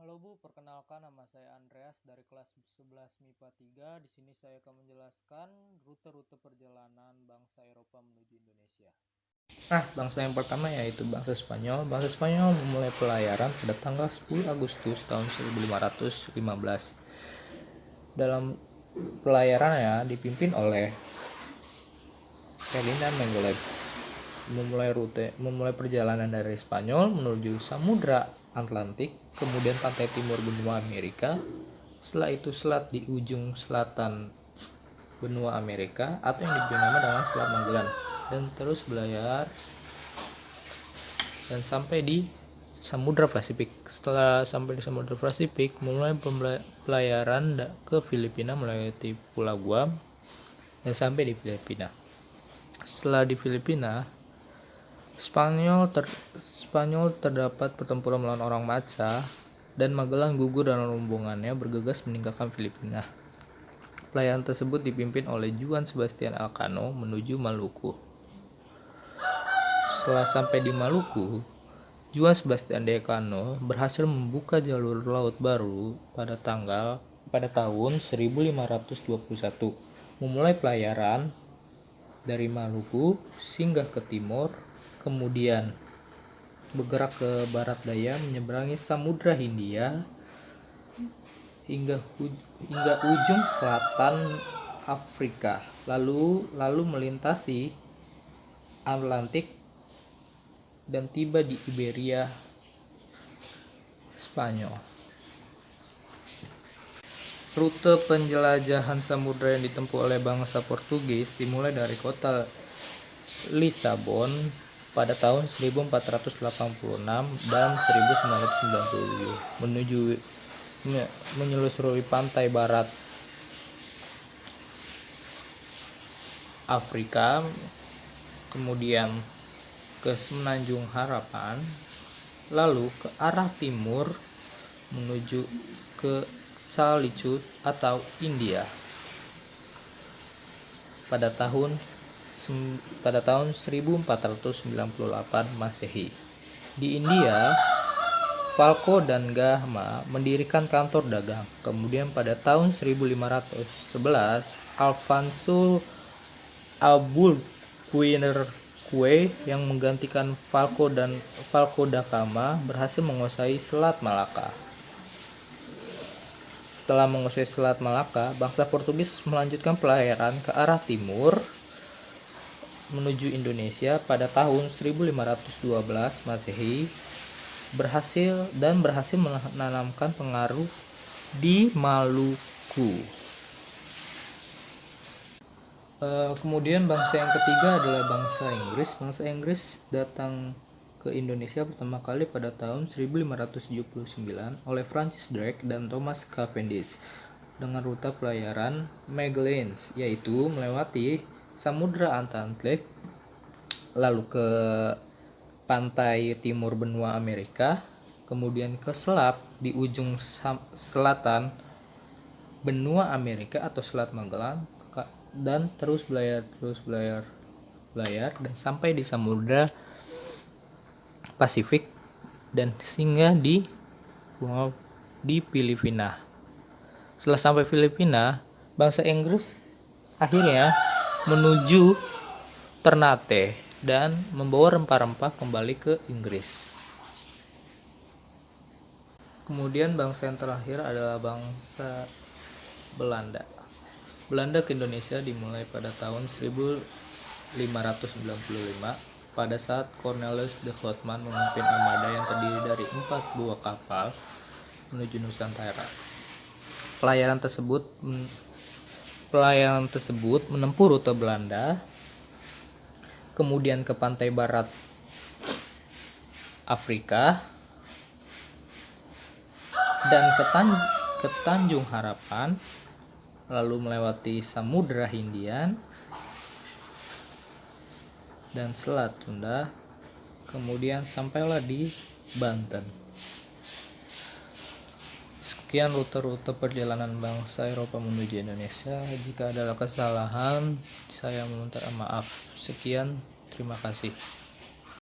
Halo Bu, perkenalkan nama saya Andreas dari kelas 11 MIPA 3. Di sini saya akan menjelaskan rute-rute perjalanan bangsa Eropa menuju Indonesia. Bangsa yang pertama yaitu bangsa Spanyol. Bangsa Spanyol memulai pelayaran pada tanggal 10 Agustus tahun 1515. Dalam pelayarannya dipimpin oleh Ferdinand Magellan. Memulai perjalanan dari Spanyol menuju Samudra Atlantik, kemudian pantai timur benua Amerika. Setelah itu selat di ujung selatan benua Amerika atau yang diberi nama dengan Selat Magellan, dan terus berlayar dan sampai di Samudra Pasifik. Setelah sampai di Samudra Pasifik, mulai pelayaran ke Filipina melalui Pulau Guam dan sampai di Filipina. Setelah di Filipina, Spanyol terdapat pertempuran melawan orang Maca dan Magellan gugur dalam rombongannya bergegas meninggalkan Filipina. Pelayaran tersebut dipimpin oleh Juan Sebastian Elcano menuju Maluku. Setelah sampai di Maluku, Juan Sebastian Elcano berhasil membuka jalur laut baru pada tahun 1521, memulai pelayaran dari Maluku singgah ke timur, kemudian bergerak ke barat daya menyeberangi Samudra Hindia hingga ujung selatan Afrika, lalu melintasi Atlantik dan tiba di Iberia, Spanyol. Rute penjelajahan samudra yang ditempuh oleh bangsa Portugis dimulai dari kota Lisabon pada tahun 1486 dan 1997 menyelusuri pantai barat Afrika, kemudian ke Semenanjung Harapan, lalu ke arah timur menuju ke Calicut atau India pada tahun 1498 Masehi. Di India, Vasco da Gama mendirikan kantor dagang. Kemudian pada tahun 1511, Alfonso Albuquerque yang menggantikan Vasco da Gama berhasil menguasai Selat Malaka. Setelah menguasai Selat Malaka, bangsa Portugis melanjutkan pelayaran ke arah timur menuju Indonesia pada tahun 1512 Masehi, berhasil menanamkan pengaruh di Maluku. Kemudian bangsa yang ketiga adalah bangsa Inggris. Bangsa Inggris datang ke Indonesia pertama kali pada tahun 1579 oleh Francis Drake dan Thomas Cavendish dengan rute pelayaran Magellan, yaitu melewati Samudra Atlantik, lalu ke pantai timur benua Amerika, kemudian ke selat di ujung selatan benua Amerika atau Selat Magellan, dan terus berlayar dan sampai di Samudra Pasifik dan singgah di Filipina. Setelah sampai Filipina, bangsa Inggris akhirnya menuju Ternate dan membawa rempah-rempah kembali ke Inggris. Kemudian bangsa yang terakhir adalah bangsa Belanda. Belanda ke Indonesia dimulai pada tahun 1595 pada saat Cornelis de Houtman memimpin armada yang terdiri dari 4 buah kapal menuju Nusantara. Pelayaran tersebut menempuh rute Belanda, kemudian ke pantai barat Afrika dan ke Tanjung Harapan, lalu melewati Samudra Hindia dan Selat Sunda, kemudian sampailah di Banten. Sekian rute-rute perjalanan bangsa Eropa menuju Indonesia. Jika ada kesalahan, saya meminta maaf. Sekian, terima kasih.